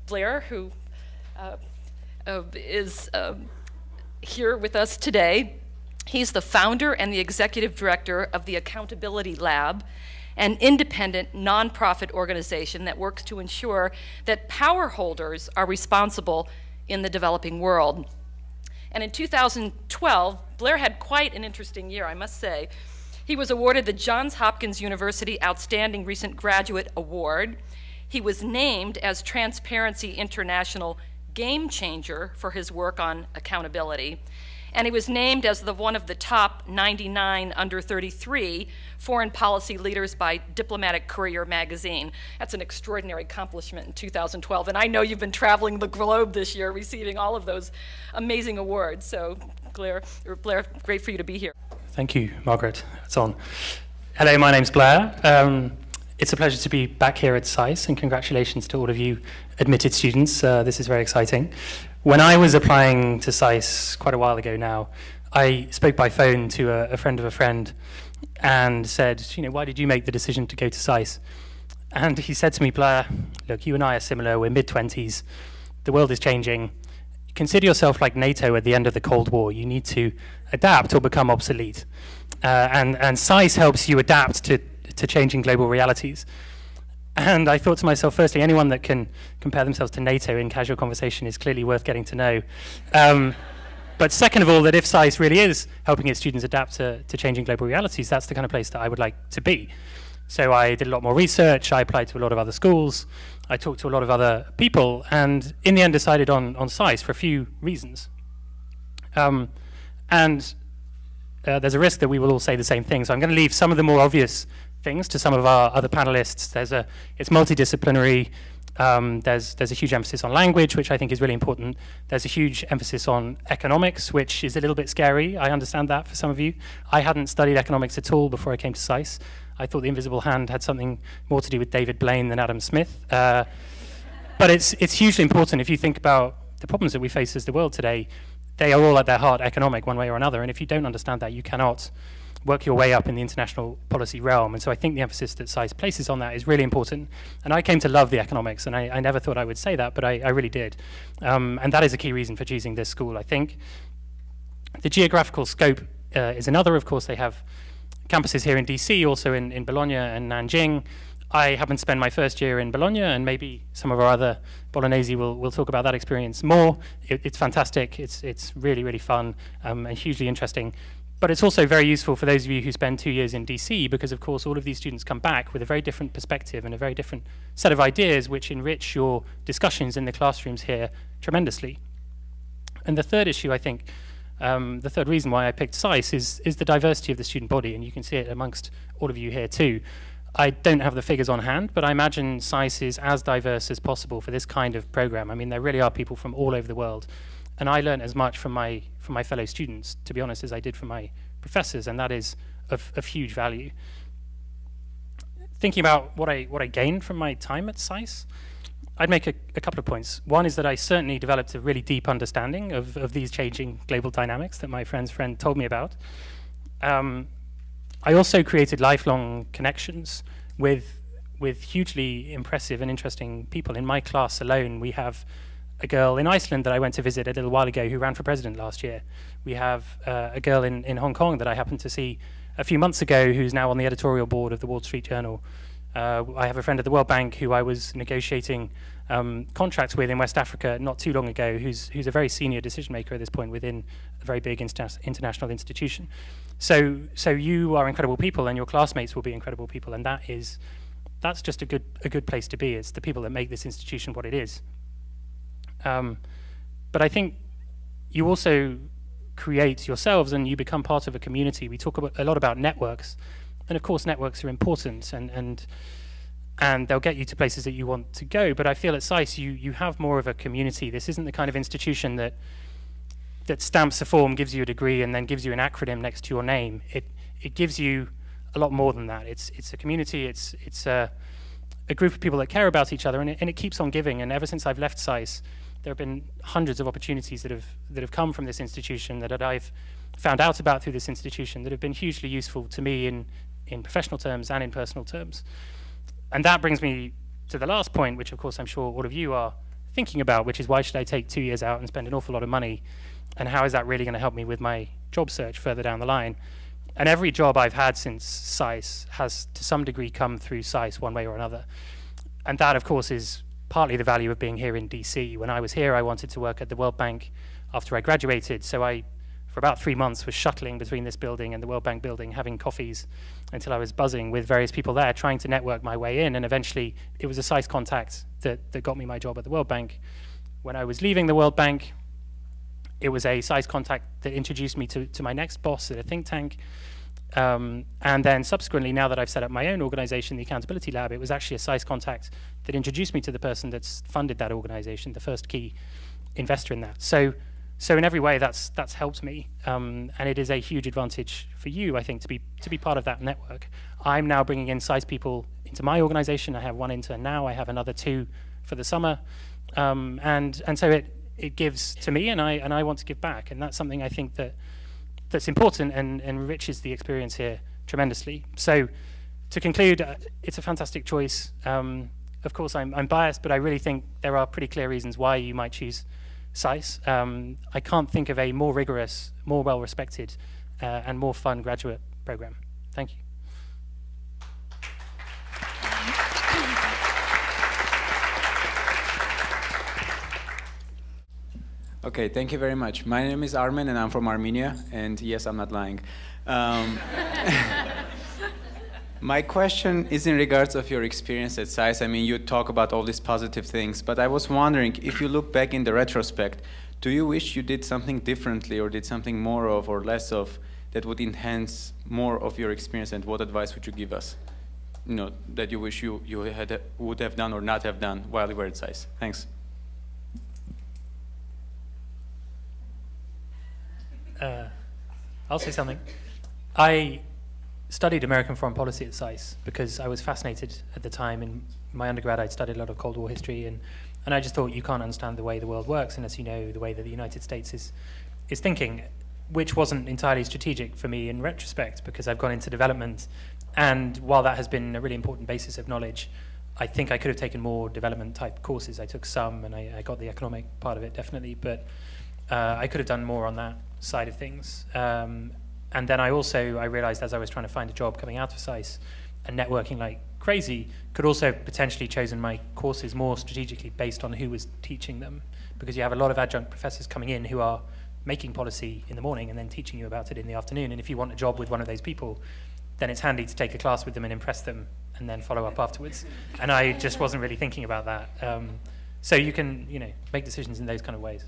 Blair, who is here with us today. He's the founder and the executive director of the Accountability Lab, an independent nonprofit organization that works to ensure that power holders are responsible in the developing world. And in 2012, Blair had quite an interesting year, I must say. He was awarded the Johns Hopkins University Outstanding Recent Graduate Award. He was named as Transparency International Game Changer for his work on accountability. And he was named as one of the top 99 under 33 foreign policy leaders by Diplomatic Courier magazine. That's an extraordinary accomplishment in 2012. And I know you've been traveling the globe this year receiving all of those amazing awards. So Blair, great for you to be here. Thank you, Margaret. It's on. Hello, my name's Blair. It's a pleasure to be back here at SAIS, and congratulations to all of you admitted students. This is very exciting. When I was applying to SAIS quite a while ago now, I spoke by phone to a friend of a friend and said, why did you make the decision to go to SAIS? And he said to me, Blair, look, you and I are similar, we're mid-20s, the world is changing. Consider yourself like NATO at the end of the Cold War. You need to adapt or become obsolete. And SAIS helps you adapt to changing global realities. And I thought to myself, firstly, anyone that can compare themselves to NATO in casual conversation is clearly worth getting to know. But second of all, that if SAIS really is helping its students adapt to changing global realities, that's the kind of place that I would like to be. So I did a lot more research, I applied to a lot of other schools, I talked to a lot of other people, and in the end decided on SAIS for a few reasons. There's a risk that we will all say the same thing, so I'm going to leave some of the more obvious things to some of our other panelists. It's multidisciplinary, there's a huge emphasis on language, which I think is really important. There's a huge emphasis on economics, which is a little bit scary. I understand that for some of you. I hadn't studied economics at all before I came to SAIS. I thought the invisible hand had something more to do with David Blaine than Adam Smith. But it's hugely important if you think about the problems that we face as the world today. They are all at their heart economic one way or another, and if you don't understand that, you cannot work your way up in the international policy realm. And so I think the emphasis that SAIS places on that is really important. And I came to love the economics, and I never thought I would say that, but I really did. And that is a key reason for choosing this school, I think. The geographical scope is another. Of course, they have campuses here in DC, also in Bologna and Nanjing. I happened to spend my first year in Bologna, and maybe some of our other Bolognese will talk about that experience more. It's fantastic. It's really, really fun and hugely interesting. But it's also very useful for those of you who spend 2 years in DC, because of course all of these students come back with a very different perspective and a very different set of ideas which enrich your discussions in the classrooms here tremendously. And the third issue, I think, the third reason why I picked SAIS is the diversity of the student body, and you can see it amongst all of you here too. I don't have the figures on hand, but I imagine SAIS is as diverse as possible for this kind of program. I mean, there really are people from all over the world. And I learned as much from my fellow students, to be honest, as I did from my professors, and that is of huge value. Thinking about what I gained from my time at SAIS, I'd make a couple of points. One is that I certainly developed a really deep understanding of these changing global dynamics that my friend's friend told me about. I also created lifelong connections with hugely impressive and interesting people. In my class alone, we have a girl in Iceland that I went to visit a little while ago who ran for president last year. We have a girl in Hong Kong that I happened to see a few months ago who's now on the editorial board of the Wall Street Journal. I have a friend at the World Bank who I was negotiating contracts with in West Africa not too long ago, who's a very senior decision maker at this point within a very big international institution. So you are incredible people, and your classmates will be incredible people, and that's just a good place to be. It's the people that make this institution what it is. But I think you also create yourselves and you become part of a community. We talk a lot about networks, and of course networks are important, and they'll get you to places that you want to go. But I feel at SAIS you have more of a community. This isn't the kind of institution that stamps a form, gives you a degree, and then gives you an acronym next to your name. It gives you a lot more than that. It's a community. It's a group of people that care about each other, and it keeps on giving. And ever since I've left SAIS, there have been hundreds of opportunities that have come from this institution, that I've found out about through this institution, that have been hugely useful to me in professional terms and in personal terms. And that brings me to the last point, which of course I'm sure all of you are thinking about, which is why should I take 2 years out and spend an awful lot of money, and how is that really going to help me with my job search further down the line? And every job I've had since SAIS has to some degree come through SAIS one way or another. And that, of course, is partly the value of being here in DC. When I was here, I wanted to work at the World Bank after I graduated, so I, for about 3 months, was shuttling between this building and the World Bank building, having coffees until I was buzzing with various people there, trying to network my way in, and eventually it was a SAIS contact that got me my job at the World Bank. When I was leaving the World Bank, it was a SAIS contact that introduced me to my next boss at a think tank. And then subsequently, now that I've set up my own organization, the Accountability Lab, it was actually a SAIS contact that introduced me to the person that's funded that organization, the first key investor in that. So in every way, that's helped me, and it is a huge advantage for you, I think, to be part of that network. I'm now bringing in SAIS people into my organization. I have 1 intern now. I have another 2 for the summer, and so it gives to me, and I want to give back, and that's something I think that's important and enriches the experience here tremendously. So to conclude, it's a fantastic choice. Of course, I'm biased, but I really think there are pretty clear reasons why you might choose SAIS. I can't think of a more rigorous, more well-respected, and more fun graduate program. Thank you. Okay, thank you very much. My name is Armen, and I'm from Armenia. And yes, I'm not lying. My question is in regards of your experience at SAIS. I mean, you talk about all these positive things, but I was wondering, if you look back in the retrospect, do you wish you did something differently or did something more of or less of that would enhance more of your experience, and what advice would you give us? You know, that you wish you would have done or not have done while you were at SAIS? Thanks. I'll say something. I studied American foreign policy at SAIS because I was fascinated at the time. In my undergrad, I'd studied a lot of Cold War history, and I just thought you can't understand the way the world works unless you know the way that the United States is thinking, which wasn't entirely strategic for me in retrospect because I've gone into development. And while that has been a really important basis of knowledge, I think I could have taken more development type courses. I took some, and I got the economic part of it, definitely, but I could have done more on that side of things. And then I realized as I was trying to find a job coming out of SAIS and networking like crazy, could also potentially chosen my courses more strategically based on who was teaching them, because you have a lot of adjunct professors coming in who are making policy in the morning and then teaching you about it in the afternoon. And if you want a job with one of those people, then it's handy to take a class with them and impress them and then follow up afterwards. And I just wasn't really thinking about that. So you can, make decisions in those kind of ways.